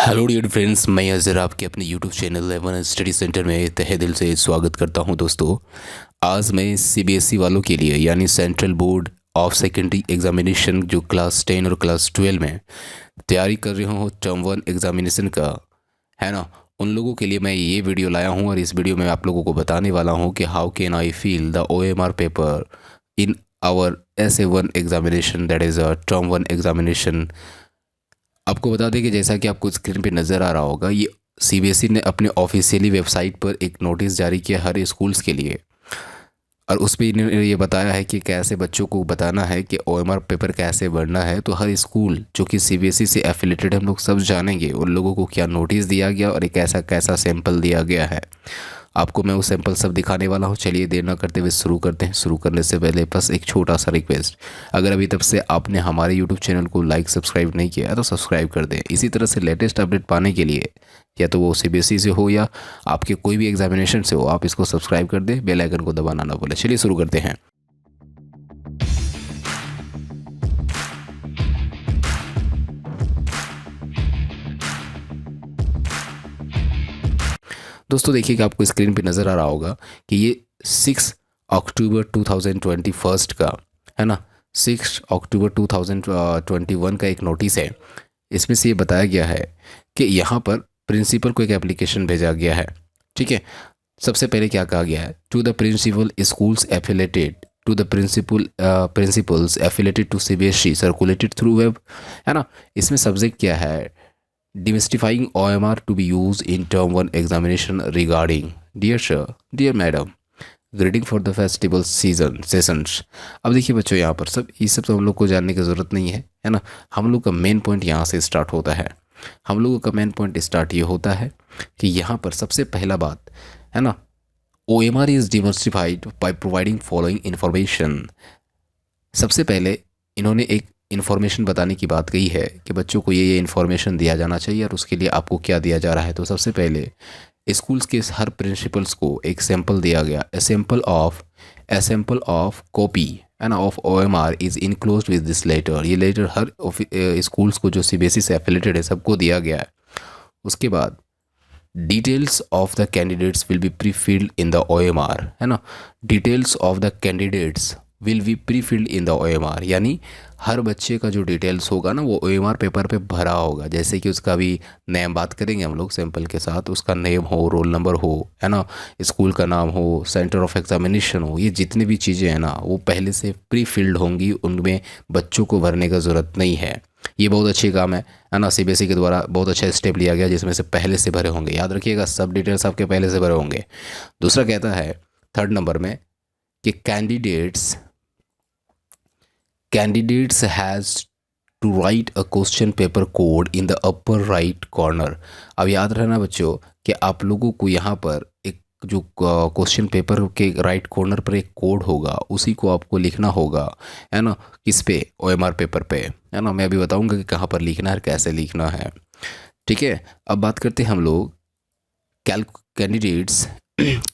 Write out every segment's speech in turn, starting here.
Hello dear friends, मैं अज़र आपके अपने यूट्यूब चैनल लेवन स्टडी सेंटर में तहे दिल से स्वागत करता हूं। दोस्तों, आज मैं सीबीएसई वालों के लिए यानी central board of secondary examination जो क्लास 10 और क्लास 12 में तैयारी कर रहे हो टर्म 1 एग्जामिनेशन का, है ना, उन लोगों के लिए मैं ये वीडियो लाया हूं। और इस वीडियो में आप लोगों को बताने वाला हूं कि how can I fill the OMR paper in our SA1 examination, that is a term 1 examination. आपको बता दें कि जैसा कि आपको स्क्रीन पे नज़र आ रहा होगा, ये सीबीएसई ने अपने ऑफिशियली वेबसाइट पर एक नोटिस जारी किया हर स्कूल्स के लिए। और उस पर इन्होंने ये बताया है कि कैसे बच्चों को बताना है कि OMR पेपर कैसे भरना है। तो हर स्कूल जो कि सीबीएसई से एफिलेटेड, हम लोग सब जानेंगे उन लोगों को क्या नोटिस दिया गया और एक ऐसा कैसा सैंपल दिया गया है। आपको मैं वो सैंपल सब दिखाने वाला हूँ। चलिए देर ना करते हुए शुरू करते हैं। शुरू करने से पहले बस एक छोटा सा रिक्वेस्ट, अगर अभी तक से आपने हमारे यूट्यूब चैनल को लाइक सब्सक्राइब नहीं किया है तो सब्सक्राइब कर दें। इसी तरह से लेटेस्ट अपडेट पाने के लिए, या तो वो सीबीएसई से हो या आपके कोई भी एग्जामिनेशन से हो, आप इसको सब्सक्राइब कर दें, बेल आइकन को दबाना ना भूलें। चलिए शुरू करते हैं। दोस्तों देखिए कि आपको स्क्रीन पे नज़र आ रहा होगा कि ये 6 अक्टूबर 2021 का, है ना, 6 अक्टूबर 2021 का एक नोटिस है। इसमें से ये बताया गया है कि यहाँ पर प्रिंसिपल को एक एप्लीकेशन भेजा गया है। ठीक है, सबसे पहले क्या कहा गया है, to the principal schools affiliated to the principals affiliated to CBSE circulated through web, है ना। इसमें सब्जेक्ट क्या है, demystifying OMR to be used in term 1 examination regarding dear sir, dear madam, greeting for the festival season sessions। अब देखिए बच्चों, यहाँ पर सब ये सब तो हम लोग को जानने की ज़रूरत नहीं है ना। हम लोग का मेन पॉइंट यहाँ से स्टार्ट होता है। हम लोगों का मेन पॉइंट स्टार्ट ये होता है कि यहाँ पर सबसे पहला बात, है ना, OMR is demystified by providing following information. सबसे पहले इन्होंने एक इन्फॉर्मेशन बताने की बात कही है कि बच्चों को ये इन्फॉर्मेशन दिया जाना चाहिए। और उसके लिए आपको क्या दिया जा रहा है, तो सबसे पहले स्कूल्स के हर प्रिंसिपल्स को एक सैंपल दिया गया। ए सैंपल ऑफ कॉपी, है ना, of OMR is enclosed with this letter. ये लेटर हर स्कूल्स को जो सीबीएसई से एफिलेटेड है सबको दिया गया है। उसके बाद details of the candidates will be pre filled in the OMR, है ना। Details of the candidates will be pre filled in the OMR, यानी हर बच्चे का जो डिटेल्स होगा ना वो OMR पेपर पे भरा होगा। जैसे कि उसका भी नेम बात करेंगे हम लोग सैंपल के साथ, उसका नेम हो, रोल नंबर हो, है ना, स्कूल का नाम हो, सेंटर ऑफ एग्जामिनेशन हो, ये जितनी भी चीज़ें हैं ना वो पहले से प्री फिल्ड होंगी। उनमें बच्चों को भरने का ज़रूरत नहीं है। ये बहुत अच्छी काम है ना। सीबीएसई के द्वारा बहुत अच्छा स्टेप लिया गया जिसमें से पहले से भरे होंगे। याद रखिएगा, सब डिटेल्स आपके पहले से भरे होंगे। दूसरा कहता है थर्ड नंबर में कि candidates has to write a question paper code in the upper right corner. अब याद रहना बच्चों कि आप लोगों को यहाँ पर एक जो क्वेश्चन पेपर के राइट कॉर्नर पर एक कोड होगा, उसी को आपको लिखना होगा, है ना। किस पे, OMR पेपर पे, है ना। मैं अभी बताऊंगा कि कहाँ पर लिखना है, कैसे लिखना है। ठीक है, अब बात करते हैं हम लोग candidates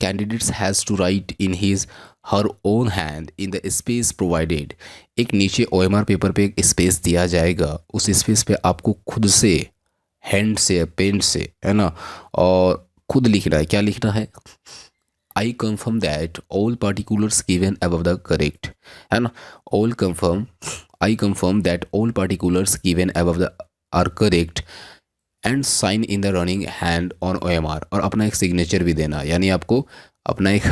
candidates has to write in his her own hand in the space provided. एक नीचे OMR पेपर पे एक स्पेस दिया जाएगा, उस स्पेस पे आपको खुद से हैंड से पेन से, है ना, और खुद लिखना है। क्या लिखना है, I confirm that all particulars given above the correct, है ना। I confirm that all particulars given above the are correct and sign in the running hand on OMR। और अपना एक सिग्नेचर भी देना, यानी आपको अपना एक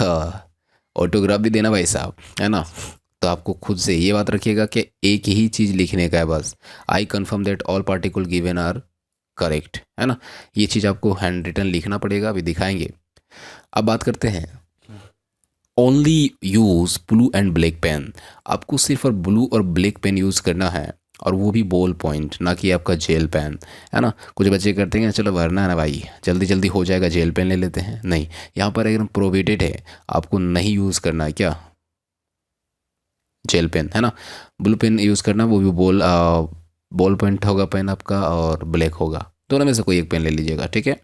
ऑटोग्राफ भी देना भाई साहब, है ना। तो आपको खुद से ये बात रखिएगा कि एक ही चीज़ लिखने का है बस, I confirm that all particle given are correct, है ना। ये चीज़ आपको हैंड रिटन लिखना पड़ेगा, अभी दिखाएंगे। अब बात करते हैं only use blue and black pen. आपको सिर्फ और ब्लू और ब्लैक पेन यूज़ करना है, और वो भी बॉल पॉइंट, ना कि आपका जेल पेन, है ना। कुछ बच्चे करते हैं चलो भरना है ना भाई, जल्दी जल्दी हो जाएगा, जेल पेन ले लेते हैं। नहीं, यहाँ पर एकदम प्रोहिबिटेड है, आपको नहीं यूज़ करना है क्या, जेल पेन, है ना। ब्लू पेन यूज़ करना, वो भी बॉल पॉइंट होगा पेन आपका, और ब्लैक होगा, दोनों में से कोई एक पेन ले लीजिएगा। ठीक है,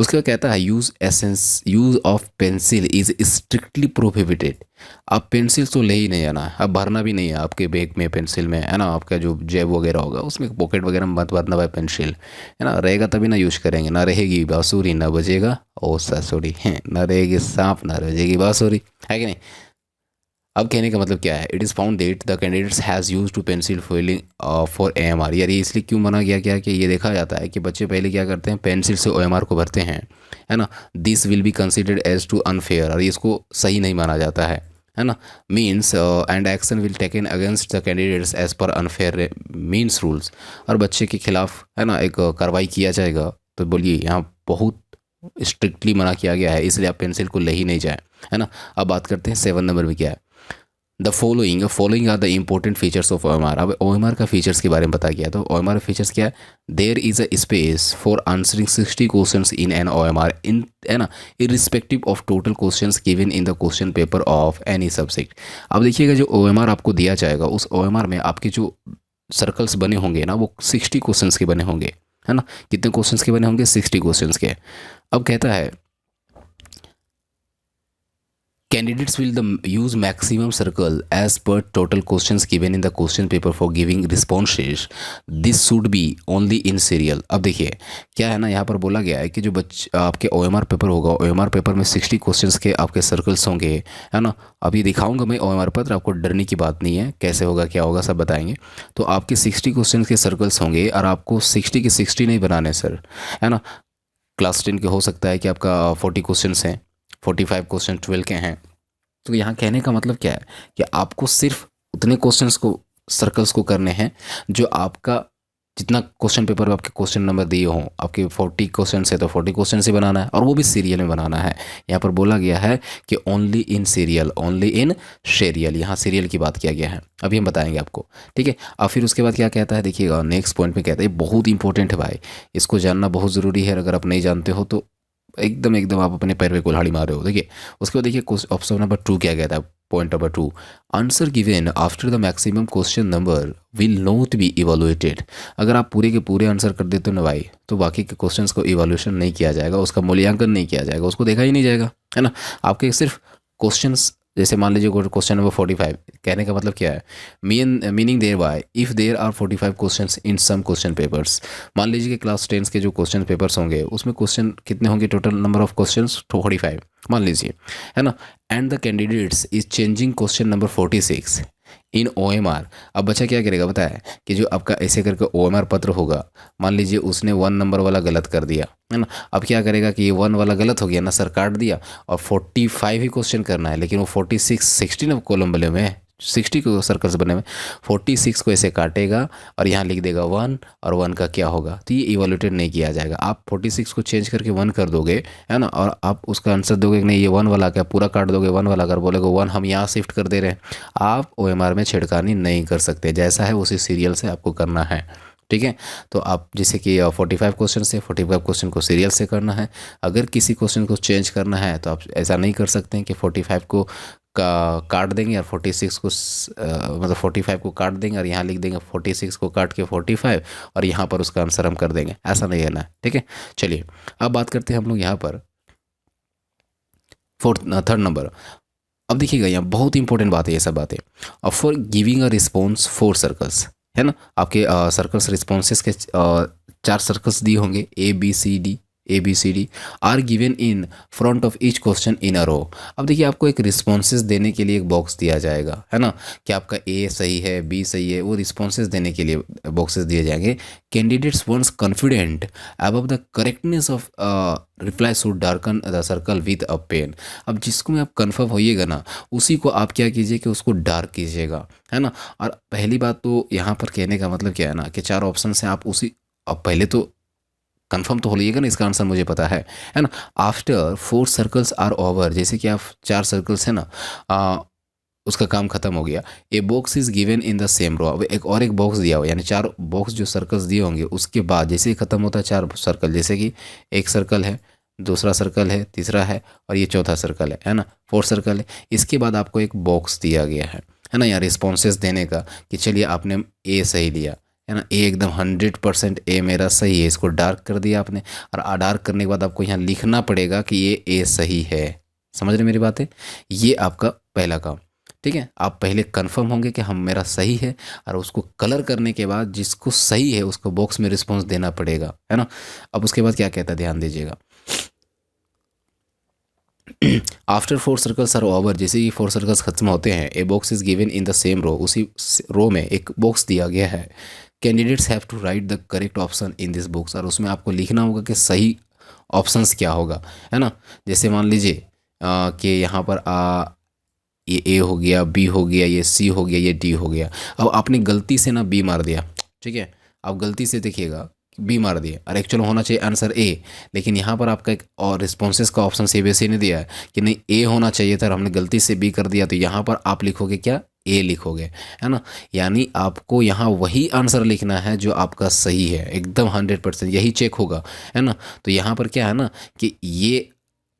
उसके बाद कहता है use of pencil is strictly prohibited. आप पेंसिल तो ले ही नहीं आना है, अब भरना भी नहीं है आपके बैग में पेंसिल में, है ना। आपका जो जेब वगैरह होगा उसमें पॉकेट वगैरह में मत भरना भाई पेंसिल, है ना। रहेगा तभी ना यूज करेंगे, ना रहेगी बांसुरी ना बजेगा ओ सॉरी है, ना रहेगी सांप ना बजेगी बांसुरी, है कि नहीं। अब कहने का मतलब क्या है, it is found that the candidates has use to pencil filling for AMR। यार ये इसलिए क्यों मना किया गया कि ये देखा जाता है कि बच्चे पहले क्या करते हैं, पेंसिल से OMR को भरते हैं, है ना। This will be considered as to unfair, और इसको सही नहीं माना जाता है ना। Means and action will taken against the candidates as per unfair means rules. और बच्चे के खिलाफ, है ना, एक कार्रवाई किया जाएगा। तो बोलिए यहाँ बहुत स्ट्रिक्टली मना किया गया है, इसलिए आप पेंसिल को ले ही नहीं जाए, है ना। अब बात करते हैं 7 नंबर में क्या है, the following are the important features of OMR। अब OMR का फीचर्स के बारे में बता गया, तो OMR फीचर्स क्या है, there is a space for answering 60 questions in an OMR in, है ना, irrespective of total questions given in the question paper of any subject. अब देखिएगा जो OMR आपको दिया जाएगा, उस OMR में आपके जो सर्कल्स बने होंगे ना, वो 60 क्वेश्चंस के बने होंगे, है ना। कितने क्वेश्चंस के बने होंगे, 60 क्वेश्चंस के। अब कहता है candidates will use maximum circle as per total questions given in the question paper for giving responses. This should be only in serial। अब देखिए क्या है ना, यहाँ पर बोला गया है कि जो आपके OMR पेपर होगा, OMR पेपर में 60 क्वेश्चंस के आपके सर्कल्स होंगे, है ना। अभी दिखाऊंगा मैं OMR पत्र, आपको डरने की बात नहीं है, कैसे होगा क्या होगा सब बताएंगे। तो आपके 60 क्वेश्चन के सर्कल्स होंगे, और आपको 60 के 60 नहीं बनाने सर, है ना। क्लास 10 के हो सकता है कि आपका 40 क्वेश्चन हैं, 45 क्वेश्चन 12 के हैं। तो यहाँ कहने का मतलब क्या है कि आपको सिर्फ उतने क्वेश्चंस को, सर्कल्स को करने हैं जो आपका जितना क्वेश्चन पेपर में आपके क्वेश्चन नंबर दिए हों। आपके 40 क्वेश्चन है तो 40 क्वेश्चन से बनाना है, और वो भी सीरियल में बनाना है। यहाँ पर बोला गया है कि only in serial, only in serial, यहाँ सीरियल की बात किया गया है। अभी हम बताएंगे आपको, ठीक है। और फिर उसके बाद क्या कहता है, देखिएगा नेक्स्ट पॉइंट में कहता है, बहुत इंपॉर्टेंट है भाई, इसको जानना बहुत ज़रूरी है। अगर आप नहीं जानते हो तो एकदम आप अपने पैर पे कुल्हाड़ी मार रहे हो। देखिए उसके बाद देखिए ऑप्शन नंबर 2 क्या कहता है, point number 2, answer given after the maximum question number will not be evaluated. अगर आप पूरे के पूरे आंसर कर देते हो ना भाई, तो बाकी के क्वेश्चंस को इवैल्यूएशन नहीं किया जाएगा, उसका मूल्यांकन नहीं किया जाएगा, उसको देखा ही नहीं जाएगा, है ना। आपके सिर्फ क्वेश्चंस, जैसे मान लीजिए क्वेश्चन नंबर 45, कहने का मतलब क्या है, meaning thereby if there are 45 questions in some question papers. मान लीजिए कि क्लास 10 के जो क्वेश्चन पेपर्स होंगे उसमें क्वेश्चन कितने होंगे, टोटल नंबर ऑफ क्वेश्चंस 45 मान लीजिए, है ना। And the candidates is changing question number 46 in OMR। अब बच्चा क्या करेगा पता है, कि जो आपका ऐसे करके OMR पत्र होगा, मान लीजिए उसने 1 नंबर वाला गलत कर दिया, है ना। अब क्या करेगा कि ये 1 वाला गलत हो गया ना सर, काट दिया, और 45 ही क्वेश्चन करना है, लेकिन वो 46 16 कॉलम बने हुए हैं, 60 को सर्कल्स बने हुए, 46 को ऐसे काटेगा और यहाँ लिख देगा 1, और 1 का क्या होगा, तो ये इवैल्यूएटेड नहीं किया जाएगा। आप 46 को चेंज करके 1 कर दोगे, है ना, और आप उसका आंसर दोगे कि नहीं ये 1 वाला, क्या पूरा काट दोगे 1 वाला, अगर बोलेगा 1 हम यहाँ शिफ्ट कर दे रहे हैं, आप OMR में छेड़खानी नहीं कर सकते। जैसा है उसी सीरियल से आपको करना है, ठीक है। तो आप जैसे कि 45 क्वेश्चन से 45 क्वेश्चन को सीरियल से करना है। अगर किसी क्वेश्चन को चेंज करना है तो आप ऐसा नहीं कर सकते हैं कि 45 को का काट देंगे और 46 को मतलब 45 को काट देंगे और यहाँ लिख देंगे 46 को काट के 45 और यहाँ पर उसका आंसर हम कर देंगे, ऐसा नहीं है ना, ठीक है। चलिए अब बात करते हैं हम लोग यहाँ पर थर्ड नंबर। अब देखिएगा यहाँ बहुत इंपॉर्टेंट बात है, ये सब बातें। For giving a response 4 circles, है ना, आपके सर्कल्स रिस्पॉन्सेस के 4 सर्कल्स दिए होंगे, ABCD are given in front of each question in a row. अब देखिए आपको एक रिस्पॉन्सेस देने के लिए एक बॉक्स दिया जाएगा, है ना, कि आपका A सही है, B सही है, वो रिस्पॉन्सेस देने के लिए बॉक्सेस दिए जाएंगे। Candidates once confident above the correctness of reply should darken the circle with a pen. अब जिसको में आप कन्फर्म होइएगा ना, उसी को आप क्या कीजिए कि उसको डार्क कीजिएगा, है ना। और पहली बात तो यहाँ पर कहने का मतलब क्या है ना, कि 4 ऑप्शन से आप उसी, अब पहले तो कंफर्म तो हो लीजिएगा ना, इसका आंसर मुझे पता है ना। आफ्टर 4 सर्कल्स आर ओवर, जैसे कि आप 4 सर्कल्स है ना, उसका काम खत्म हो गया। A box is given in the same row. अब एक और एक बॉक्स दिया हुआ, यानी 4 बॉक्स जो सर्कल्स दिए होंगे उसके बाद जैसे ही खत्म होता है 4 सर्कल, जैसे कि एक सर्कल है, दूसरा सर्कल है, तीसरा है और ये चौथा सर्कल है ना, 4 सर्कल है। इसके बाद आपको एक बॉक्स दिया गया है ना, यहाँ रिस्पॉन्सेस देने का, कि चलिए आपने A सही लिया, है ना। ए एकदम 100% ए मेरा सही है, इसको डार्क कर दिया आपने, और डार्क करने के बाद आपको यहाँ लिखना पड़ेगा कि ये ए सही है। समझ रहे मेरी बातें? ये आपका पहला काम, ठीक है। आप पहले कंफर्म होंगे कि हम मेरा सही है, और उसको कलर करने के बाद जिसको सही है उसको बॉक्स में रिस्पॉन्स देना पड़ेगा, है ना। अब उसके बाद क्या कहता है, ध्यान दीजिएगा। आफ्टर 4 सर्कल्स आर ओवर, जैसे ही 4 सर्कल्स खत्म होते हैं, a box is given in the same row, उसी रो में एक बॉक्स दिया गया है। Candidates have to write the correct option in this box, और उसमें आपको लिखना होगा कि सही ऑप्शंस क्या होगा, है ना। जैसे मान लीजिए कि यहाँ पर ये ए हो गया, बी हो गया, ये सी हो गया, ये डी हो गया। अब आपने गलती से ना बी मार दिया, ठीक है। आप गलती से देखिएगा बी मार दिए, और एक्चुअल होना चाहिए आंसर ए, लेकिन यहाँ पर आपका एक और रिस्पॉन्सेस का option C B S E ने दिया है कि नहीं ए होना चाहिए था, हमने गलती से बी कर दिया, तो यहाँ पर आप लिखोगे क्या, ए लिखोगे, है ना। यानी आपको यहाँ वही आंसर लिखना है जो आपका सही है, एकदम 100% यही चेक होगा, है ना। तो यहाँ पर क्या है ना कि ये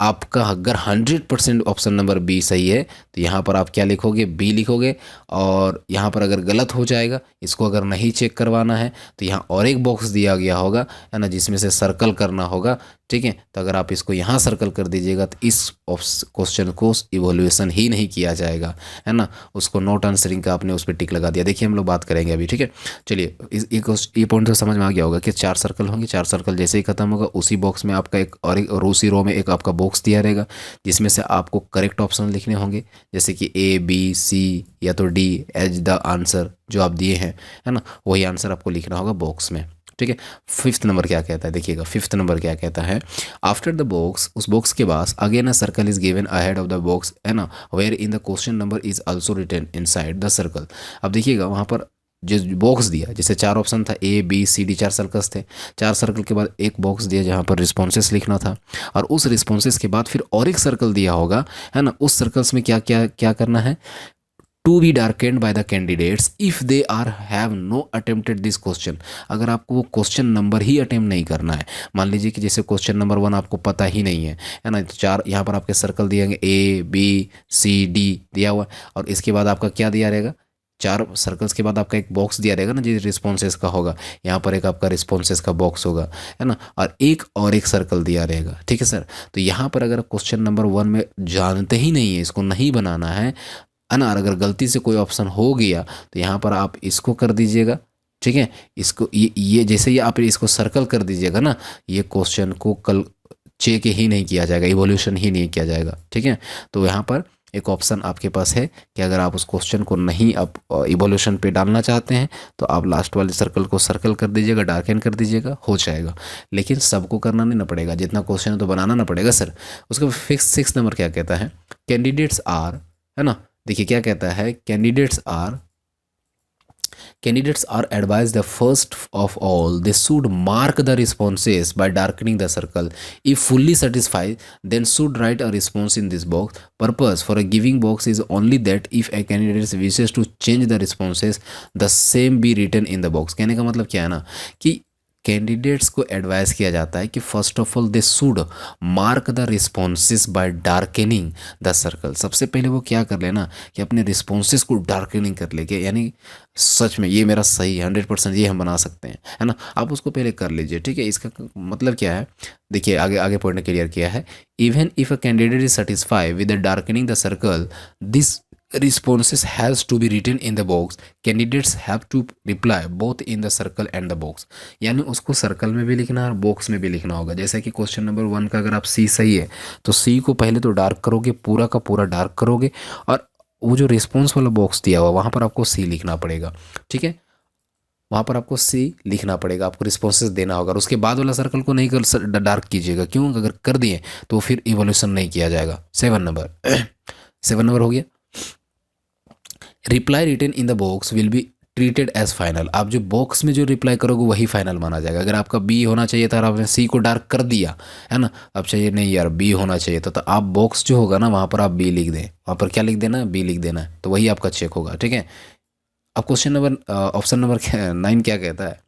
आपका अगर 100% ऑप्शन नंबर बी सही है, तो यहाँ पर आप क्या लिखोगे, बी लिखोगे। और यहाँ पर अगर गलत हो जाएगा, इसको अगर नहीं चेक करवाना है, तो यहाँ और एक बॉक्स दिया गया होगा, है ना, जिसमें से सर्कल करना होगा, ठीक है। तो अगर आप इसको यहाँ सर्कल कर दीजिएगा तो इस क्वेश्चन को इवोल्यूशन ही नहीं किया जाएगा, है ना। उसको नॉट आंसरिंग का आपने उस पर टिक लगा दिया। देखिए हम लोग बात करेंगे अभी, ठीक है। चलिए ये पॉइंट तो समझ में आ गया होगा कि 4 सर्कल होंगे, 4 सर्कल जैसे ही खत्म होगा, उसी बॉक्स में आपका एक और उसी रो में एक आपका बॉक्स दिया रहेगा, जिसमें से आपको करेक्ट ऑप्शन लिखने होंगे, जैसे कि ए बी सी या तो डी एज द आंसर जो आप दिए हैं, है ना, वही आंसर आपको लिखना होगा बॉक्स में, ठीक है। 5th नंबर क्या कहता है, देखिएगा 5th नंबर क्या कहता है। आफ्टर द बॉक्स, उस बॉक्स के पास again a circle is given ahead of the box, है ना, where in the question number is also written inside the circle. अब देखिएगा वहाँ पर जो बॉक्स दिया, जैसे 4 ऑप्शन था, A B C D, 4 circles थे, 4 सर्कल के बाद एक बॉक्स दिया जहाँ पर रिस्पॉन्सेस लिखना था, और उस रिस्पॉन्सेस के बाद फिर और एक सर्कल दिया होगा, है ना। उस सर्कल्स में क्या क्या क्या करना है, to be darkened by the candidates if they are have no attempted this question. अगर आपको वो क्वेश्चन नंबर ही अटेम्प्ट नहीं करना है, मान लीजिए कि जैसे क्वेश्चन नंबर 1 आपको पता ही नहीं है ना, तो 4 यहाँ पर आपके सर्कल दिएंगे, ए बी सी डी दिया हुआ, और इसके बाद आपका क्या दिया रहेगा, 4 सर्कल्स के बाद आपका एक बॉक्स दिया रहेगा ना, जो रिस्पॉन्सेस का होगा, यहाँ पर एक आपका रिस्पॉन्सेस का बॉक्स होगा, है ना, और एक सर्कल दिया रहेगा, ठीक है सर। तो यहाँ पर अगर क्वेश्चन नंबर 1 में जानते ही नहीं है, इसको नहीं बनाना है ना, अगर गलती से कोई ऑप्शन हो गया तो यहाँ पर आप इसको कर दीजिएगा, ठीक है। इसको ये जैसे ही आप इसको सर्कल कर दीजिएगा ना, ये क्वेश्चन को कल चेक ही नहीं किया जाएगा, इवोल्यूशन ही नहीं किया जाएगा, ठीक है। तो यहाँ पर एक ऑप्शन आपके पास है कि अगर आप उस क्वेश्चन को नहीं आप इवोल्यूशन पे डालना चाहते हैं, तो आप लास्ट वाले सर्कल को सर्कल कर दीजिएगा, डार्कन कर दीजिएगा, हो जाएगा। लेकिन सबको करना नहीं ना पड़ेगा, जितना क्वेश्चन है तो बनाना ना पड़ेगा सर। उसके बाद 6 नंबर क्या कहता है, कैंडिडेट्स आर, है ना, देखिए क्या कहता है, candidates are advise the first of all they should mark the responses by darkening the circle, if fully satisfied then should write a response in this box. Purpose for a giving box is only that if a candidate wishes to change the responses the same be written in the box. कहने का मतलब क्या है ना कि candidates को advice किया जाता है कि first of all they should mark the responses by darkening the circle. सबसे पहले वो क्या कर लेना कि अपने रिस्पॉन्सेस को डार्कनिंग कर लेके, यानी सच में ये मेरा सही 100% ये हम बना सकते हैं, है ना। आप उसको पहले कर लीजिए, ठीक है। इसका मतलब क्या है, देखिए आगे आगे पॉइंट ने क्लियर किया है, even if a candidate is satisfied with the darkening the circle this responses has to be written in the box, candidates have to reply both in the circle and the box। यानी उसको circle में भी लिखना है और box में भी लिखना होगा। जैसे कि क्वेश्चन नंबर 1 का अगर आप सी सही है तो सी को पहले तो डार्क करोगे, पूरा का पूरा डार्क करोगे, और वो जो रिस्पॉन्स वाला बॉक्स दिया हुआ वहाँ पर आपको सी लिखना पड़ेगा, ठीक है। वहाँ पर आपको सी लिखना पड़ेगा, आपको रिस्पॉन्सेस देना होगा, और उसके बाद वाला सर्कल को नहीं कर डार्क कीजिएगा, क्यों, अगर कर दिए तो फिर इवोल्यूशन नहीं किया जाएगा। 7 नंबर हो गया, reply written in the box will be treated as final. आप जो बॉक्स में जो रिप्लाई करोगे वही फाइनल माना जाएगा। अगर आपका बी होना चाहिए था और आपने सी को डार्क कर दिया, है ना, अब चाहिए नहीं यार बी होना चाहिए था, तो आप बॉक्स जो होगा ना वहाँ पर आप बी लिख दें, वहाँ पर क्या लिख देना, बी लिख देना है, तो वही आपका चेक होगा, ठीक है। अब क्वेश्चन नंबर ऑप्शन नंबर 9 क्या कहता है,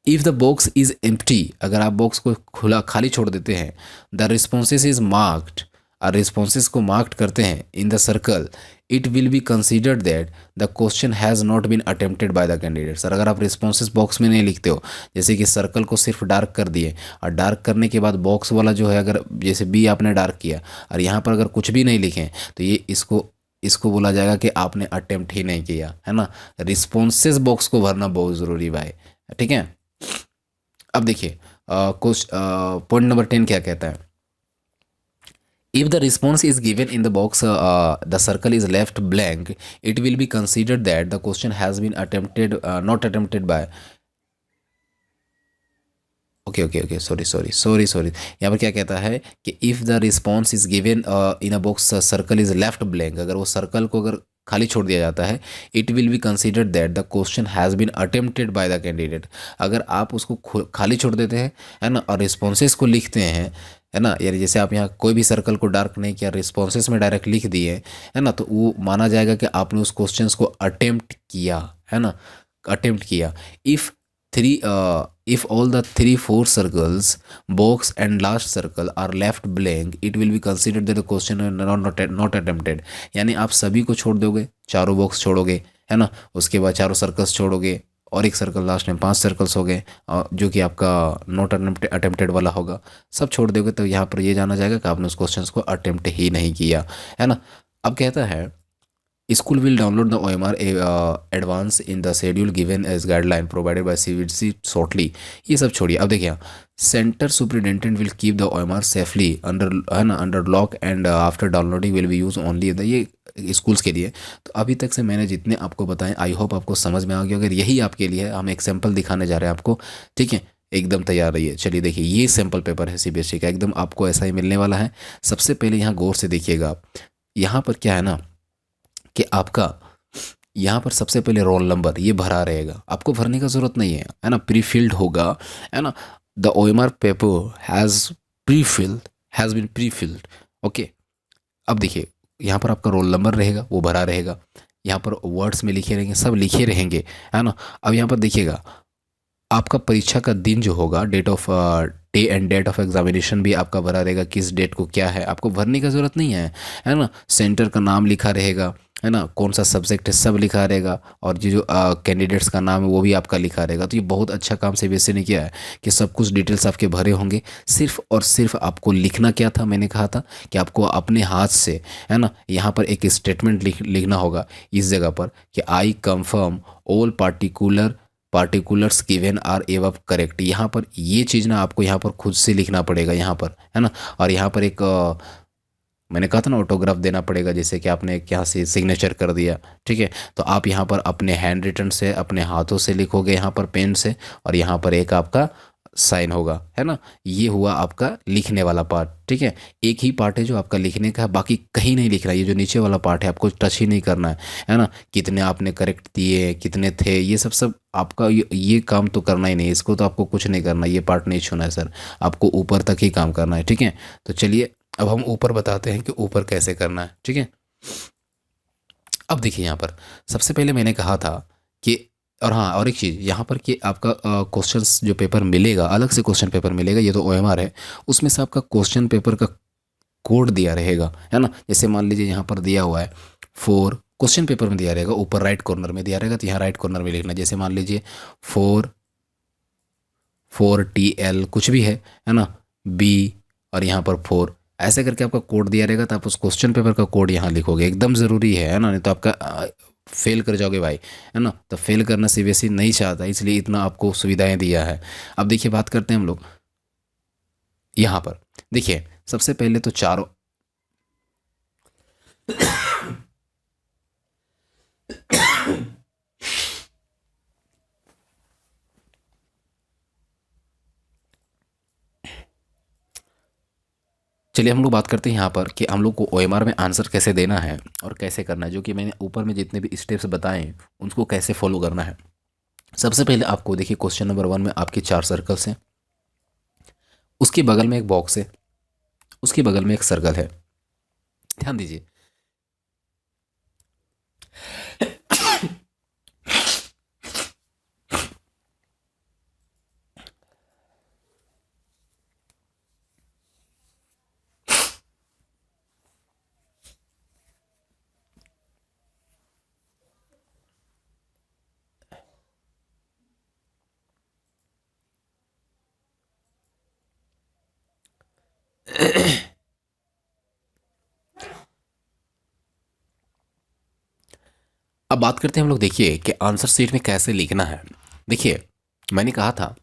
if the box is empty, अगर आप बॉक्स को खुला खाली छोड़ देते हैं, द रिस्पॉन्सेस इज मार्क्ड और रिस्पॉन्सेज को मार्क करते हैं in the circle, it will be considered that the question has not been attempted by the candidates. और अगर आप रिस्पॉन्सेज बॉक्स में नहीं लिखते हो, जैसे कि सर्कल को सिर्फ डार्क कर दिए और डार्क करने के बाद बॉक्स वाला जो है, अगर जैसे बी आपने डार्क किया और यहाँ पर अगर कुछ भी नहीं लिखें, तो ये इसको इसको बोला जाएगा कि आपने अटेम्प्ट ही नहीं किया, है ना। रिस्पॉन्सेज बॉक्स को भरना बहुत ज़रूरी भाई, ठीक है। अब देखिए पॉइंट नंबर 10 क्या कहता है। If the response is given in the box, the circle is left blank, it will be considered that the question has been attempted, not attempted by. Okay okay okay, sorry, यहाँ पर क्या कहता है कि if the response is given in a box circle is left blank, अगर वो circle को अगर खाली छोड़ दिया जाता है, it will be considered that the question has been attempted by the candidate. अगर आप उसको खाली छोड़ देते हैं, है ना, और रिस्पॉन्सेस को लिखते हैं, है ना, यानी जैसे आप यहाँ कोई भी सर्कल को डार्क नहीं किया, रिस्पॉन्सेस में डायरेक्ट लिख दिए, है ना, तो वो माना जाएगा कि आपने उस क्वेश्चन को अटेम्प्ट किया, है ना, अटेम्प्ट किया। If three if all the 3 4 circles box and last circle are left blank, it will be considered that the question is not attempted। यानी आप सभी को छोड़ दोगे, चारों बॉक्स छोड़ोगे, है ना, उसके बाद चारों सर्कल्स छोड़ोगे और एक सर्कल लास्ट में, 5 सर्कल्स हो गए जो कि आपका नॉट अटेम्प्टेड वाला होगा, सब छोड़ दोगे, तो यहाँ पर ये जाना जाएगा कि आपने उस क्वेश्चन को अटेम्प्ट ही नहीं किया, है ना। अब कहता है School will download the OMR advance in the schedule given as guideline provided by CVC shortly। ये सब छोड़िए, अब देखिए centre superintendent will keep the OMR safely under, है ना, under lock and after downloading will be use only the, ये schools के लिए। तो अभी तक से मैंने जितने आपको बताएं, आई होप आपको समझ में आ गया। अगर यही आपके लिए है, हम एक सैम्पल दिखाने जा रहे हैं आपको, ठीक है, एकदम तैयार रहिए। चलिए देखिए, ये सैम्पल पेपर है CBSE का, एकदम आपको ऐसा ही मिलने वाला है। सबसे पहले यहाँ गौर से देखिएगा आप, यहाँ पर क्या है ना कि आपका यहाँ पर सबसे पहले रोल नंबर ये भरा रहेगा, आपको भरने का ज़रूरत नहीं है ना, प्री फिल्ड होगा, है ना। The OMR paper has been pre filled, okay. अब देखिए यहाँ पर आपका रोल नंबर रहेगा, वो भरा रहेगा, यहाँ पर वर्ड्स में लिखे रहेंगे, सब लिखे रहेंगे, है ना। अब यहाँ पर देखिएगा आपका परीक्षा का दिन जो होगा, day and date of examination भी आपका भरा रहेगा, किस डेट को क्या है, आपको भरने का ज़रूरत नहीं है ना। सेंटर का नाम लिखा रहेगा, है ना, कौन सा सब्जेक्ट है सब लिखा रहेगा, और जो कैंडिडेट्स का नाम है वो भी आपका लिखा रहेगा। तो ये बहुत अच्छा काम CBSE ने किया है कि सब कुछ डिटेल्स आपके भरे होंगे। सिर्फ और सिर्फ आपको लिखना क्या था, मैंने कहा था कि आपको अपने हाथ से, है ना, यहाँ पर एक स्टेटमेंट लिखना होगा इस जगह पर कि I confirm all particulars given are above correct. यहाँ पर ये चीज़ ना आपको यहाँ पर खुद से लिखना पड़ेगा यहाँ पर, है ना। और यहाँ पर एक मैंने कहा था ना ऑटोग्राफ देना पड़ेगा, जैसे कि आपने एक यहाँ से सिग्नेचर कर दिया, ठीक है। तो आप यहाँ पर अपने हैंड रिटन से, अपने हाथों से लिखोगे यहाँ पर पेन से, और यहाँ पर एक आपका साइन होगा, है ना। ये हुआ आपका लिखने वाला पार्ट, ठीक है। एक ही पार्ट है जो आपका लिखने का है, बाकी कहीं नहीं लिख रहा है। ये जो नीचे वाला पार्ट है आपको टच ही नहीं करना है ना। कितने आपने करेक्ट दिए, कितने थे, ये सब सब आपका ये काम तो करना ही नहीं, इसको तो आपको कुछ नहीं करना, ये पार्ट नहीं छूना है सर, आपको ऊपर तक ही काम करना है, ठीक है। तो चलिए अब हम ऊपर बताते हैं कि ऊपर कैसे करना है, ठीक है। अब देखिए यहाँ पर सबसे पहले मैंने कहा था कि, और हाँ, और एक चीज़ यहाँ पर कि आपका क्वेश्चंस जो पेपर मिलेगा, अलग से क्वेश्चन पेपर मिलेगा, ये तो OMR है, उसमें से आपका क्वेश्चन पेपर का कोड दिया रहेगा, है ना। जैसे मान लीजिए यहाँ पर दिया हुआ है 4, क्वेश्चन पेपर में दिया रहेगा, ऊपर राइट कॉर्नर में दिया रहेगा, तो यहाँ राइट कॉर्नर में लिखना। जैसे मान लीजिए 4 TL कुछ भी है ना, B और यहाँ पर 4, ऐसे करके आपका कोड दिया रहेगा, तो आप उस क्वेश्चन पेपर का कोड यहाँ लिखोगे, एकदम ज़रूरी है ना, नहीं तो आपका फेल कर जाओगे भाई, है ना। तो फेल करना CBSE नहीं चाहता, इसलिए इतना आपको सुविधाएं दिया है। अब देखिए बात करते हैं हम लोग यहाँ पर। देखिए सबसे पहले तो चारों चलिए हम लोग बात करते हैं यहाँ पर कि हम लोग को OMR में आंसर कैसे देना है और कैसे करना है, जो कि मैंने ऊपर में जितने भी स्टेप्स बताए उनको कैसे फॉलो करना है। सबसे पहले आपको देखिए क्वेश्चन नंबर 1 में आपके 4 सर्कल्स हैं, उसके बगल में एक बॉक्स है, उसके बगल में एक सर्कल है। ध्यान दीजिए अब बात करते हैं हम लोग, देखिए कि आंसर शीट में कैसे लिखना है। देखिए मैंने कहा था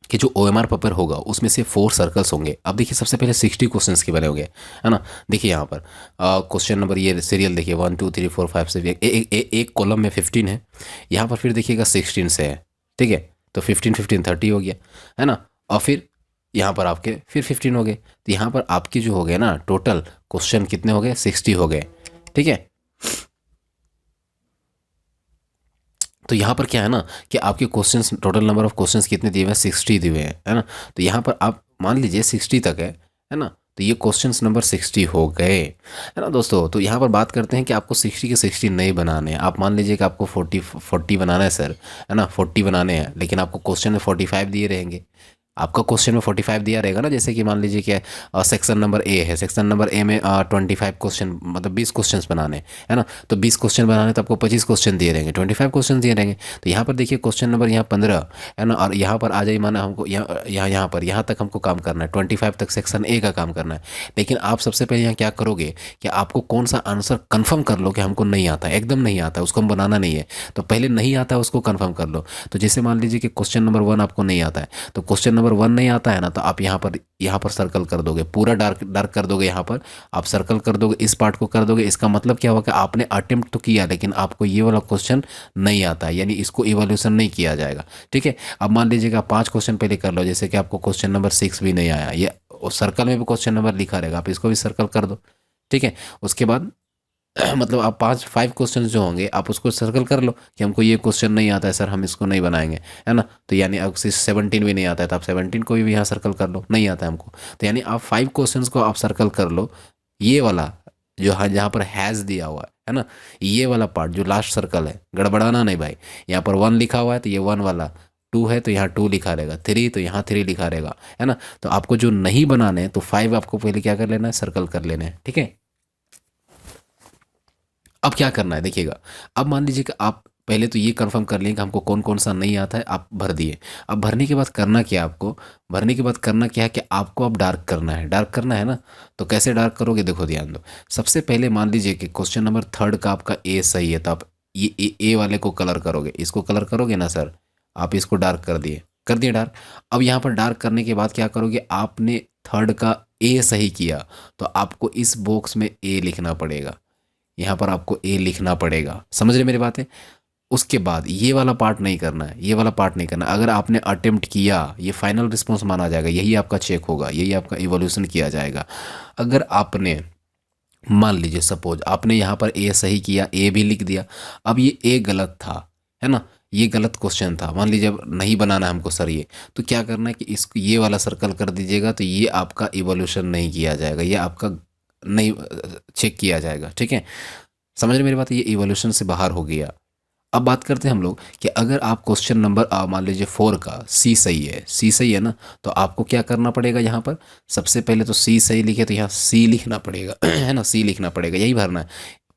कि जो OMR पेपर होगा उसमें से 4 सर्कल्स होंगे। अब देखिए सबसे पहले 60 क्वेश्चंस के बने होंगे, है ना। देखिए यहाँ पर क्वेश्चन नंबर, ये सीरियल देखिए 1 2 3 4 5 से एक कॉलम में 15 है। यहाँ पर फिर देखिएगा 16 से है, ठीक है। तो 15 15 30 हो गया, है ना। और फिर यहाँ पर आपके फिर 15 हो गए, तो यहाँ पर आपके जो हो गए ना टोटल क्वेश्चन कितने हो गए, 60 हो गए, ठीक है। तो यहाँ पर क्या है ना कि आपके questions, total number of questions कितने दिए हुए हैं, 60 दिए हुए हैं, है ना। तो यहाँ पर आप मान लीजिए 60 तक है ना। तो ये क्वेश्चंस नंबर 60 हो गए, है ना दोस्तों। तो यहाँ पर बात करते हैं कि आपको 60 के 60 नहीं बनाने हैं। आप मान लीजिए कि आपको 40 बनाना है सर, है ना, 40 बनाने हैं, लेकिन आपको क्वेश्चन में 45 दिए रहेंगे। आपका क्वेश्चन में 45 दिया रहेगा ना, जैसे कि मान लीजिए कि सेक्शन नंबर ए है, सेक्शन नंबर ए में 25 क्वेश्चन, मतलब 20 क्वेश्चन बनाने, है ना। तो 20 क्वेश्चन बनाने तो आपको 25 क्वेश्चन दिए रहेंगे, 25 क्वेश्चन दिए रहेंगे। तो यहाँ पर देखिए क्वेश्चन नंबर यहाँ 15 है ना, और यहाँ पर आ जाइए, माना हमको यहाँ तक हमको काम करना है, 25 तक सेक्शन ए का काम करना है। लेकिन आप सबसे पहले यहाँ क्या करोगे कि आपको कौन सा आंसर कन्फर्म कर लो कि हमको नहीं आता, एकदम नहीं आता, उसको हम बनाना नहीं है। तो पहले नहीं आता है उसको कन्फर्म कर लो। तो जैसे मान लीजिए कि क्वेश्चन नंबर 1 आपको नहीं आता है, तो क्वेश्चन नंबर 1 नहीं आता है ना, तो आप यहाँ पर सर्कल कर दोगे, पूरा डार्क डार्क कर दोगे। यहाँ पर आप सर्कल कर दोगे, इस पार्ट को कर दोगे। इसका मतलब क्या होगा कि आपने अटेम्प्ट तो किया, लेकिन आपको ये वाला क्वेश्चन नहीं आता है, यानी इसको इवोल्यूशन नहीं किया जाएगा, ठीक है। अब मान लीजिएगा 5 क्वेश्चन पहले कर लो, जैसे कि आपको क्वेश्चन नंबर 6 भी नहीं आया, ये सर्कल में भी क्वेश्चन नंबर लिखा रहेगा, आप इसको भी सर्कल कर दो, ठीक है। उसके बाद मतलब आप 5 क्वेश्चन जो होंगे आप उसको सर्कल कर लो कि हमको ये क्वेश्चन नहीं आता है सर, हम इसको नहीं बनाएंगे, है ना। तो यानी अब 17 भी नहीं आता है, तो आप 17 को भी यहाँ सर्कल कर लो, नहीं आता है हमको। तो यानी आप 5 क्वेश्चंस को आप सर्कल कर लो। ये वाला जो हाँ जहाँ पर हैज़ दिया हुआ है ना, ये वाला पार्ट जो लास्ट सर्कल है, गड़बड़ाना नहीं भाई। यहाँ पर 1 लिखा हुआ है तो ये 1 वाला, 2 है तो यहाँ 2 लिखा रहेगा, 3 तो यहाँ 3 लिखा रहेगा, है ना। तो आपको जो नहीं बनाने हैं तो 5 आपको पहले क्या कर लेना है, सर्कल कर लेना है, ठीक है। अब क्या करना है देखिएगा। अब मान लीजिए कि आप पहले तो ये कंफर्म कर लें कि हमको कौन कौन सा नहीं आता है, आप भर दिए। अब भरने के बाद करना क्या है आपको, भरने के बाद करना क्या है कि आपको अब डार्क करना है, डार्क करना है ना। तो कैसे डार्क करोगे, देखो ध्यान दो। सबसे पहले मान लीजिए कि क्वेश्चन नंबर 3 का आपका ए सही है, तो आप ये ए वाले को कलर करोगे, इसको कलर करोगे ना सर। आप इसको डार्क कर दिए डार्क। अब यहाँ पर डार्क करने के बाद क्या करोगे, आपने 3 का ए सही किया, तो आपको इस बॉक्स में ए लिखना पड़ेगा, यहाँ पर आपको ए लिखना पड़ेगा, समझ रहे मेरी बातें। उसके बाद ये वाला पार्ट नहीं करना है, ये वाला पार्ट नहीं करना। अगर आपने अटेम्प्ट किया, ये फाइनल रिस्पॉन्स माना जाएगा, यही आपका चेक होगा, यही आपका इवोल्यूशन किया जाएगा। अगर आपने मान लीजिए सपोज आपने यहाँ पर ए सही किया, ए भी लिख दिया, अब ये ए गलत था, है ना, ये गलत क्वेश्चन था, मान लीजिए अब नहीं बनाना है हमको सर ये, तो क्या करना है कि इसको ये वाला सर्कल कर दीजिएगा, तो ये आपका इवोल्यूशन नहीं किया जाएगा, ये आपका नहीं चेक किया जाएगा, ठीक है। समझ रहे मेरी बात, ये इवोल्यूशन से बाहर हो गया। अब बात करते हैं हम लोग कि अगर आप क्वेश्चन नंबर मान लीजिए 4 का सी सही है, सी सही है ना, तो आपको क्या करना पड़ेगा, यहाँ पर सबसे पहले तो सी सही लिखे तो यहाँ सी लिखना पड़ेगा है ना, सी लिखना पड़ेगा, यही भरना है।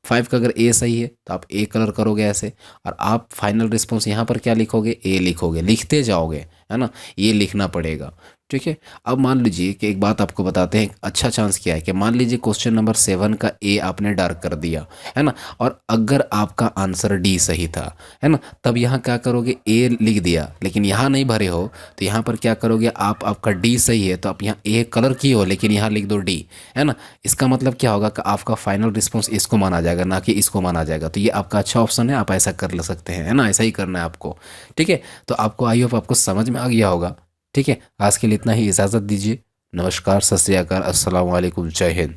5 का अगर ए सही है तो आप ए कलर करोगे ऐसे, और आप फाइनल रिस्पॉन्स यहाँ पर क्या लिखोगे, ए लिखोगे, लिखते जाओगे, है ना, ये लिखना पड़ेगा, ठीक है। अब मान लीजिए कि एक बात आपको बताते हैं, एक अच्छा चांस क्या है कि मान लीजिए क्वेश्चन नंबर 7 का ए आपने डार्क कर दिया, है ना, और अगर आपका आंसर डी सही था, है ना, तब यहाँ क्या करोगे, ए लिख दिया, लेकिन यहाँ नहीं भरे हो, तो यहाँ पर क्या करोगे आप, आपका डी सही है तो आप यहाँ ए कलर किए हो, लेकिन यहाँ लिख दो डी, है ना। इसका मतलब क्या होगा कि आपका फाइनल रिस्पॉन्स इसको माना जाएगा, ना कि इसको माना जाएगा। तो ये आपका अच्छा ऑप्शन है, आप ऐसा कर सकते हैं, है ना, ऐसा ही करना है आपको, ठीक है। तो आपको आई होप आपको समझ में आ गया होगा, ठीक है। आज के लिए इतना ही, इजाज़त दीजिए। नमस्कार, सत श्री अकाल, अस्सलाम वालेकुम, जय हिंद।